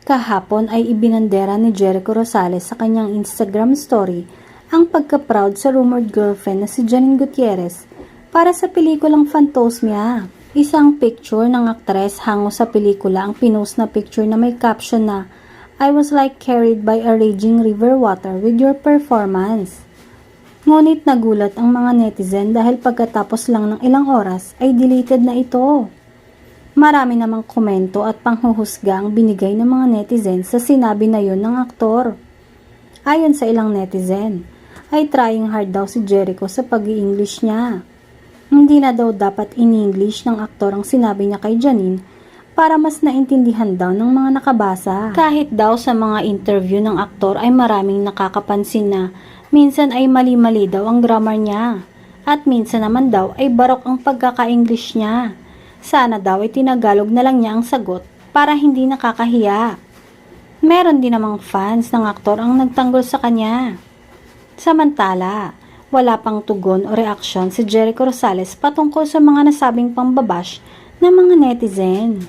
Kahapon ay ibinandera ni Jericho Rosales sa kanyang Instagram story ang pagka-proud sa rumored girlfriend na si Janine Gutierrez para sa pelikulang Fantasmia. Isang picture ng aktres hango sa pelikula ang pinost na picture na may caption na "I was like carried by a raging river water with your performance." Ngunit nagulat ang mga netizen dahil pagkatapos lang ng ilang oras ay deleted na ito. Marami namang komento at panghuhusga ang binigay ng mga netizen sa sinabi na yun ng aktor. Ayon sa ilang netizen, ay trying hard daw si Jericho sa pag-i-English niya. Hindi na daw dapat in-English ng aktor ang sinabi niya kay Janine para mas naintindihan daw ng mga nakabasa. Kahit daw sa mga interview ng aktor ay maraming nakakapansin na minsan ay mali-mali daw ang grammar niya at minsan naman daw ay barok ang pagkaka-English niya. Sana daw ay tinagalog na lang niya ang sagot para hindi nakakahiya. Meron din namang fans ng aktor ang nagtanggol sa kanya. Samantala, wala pang tugon o reaksyon si Jericho Rosales patungkol sa mga nasabing pambabash ng mga netizen.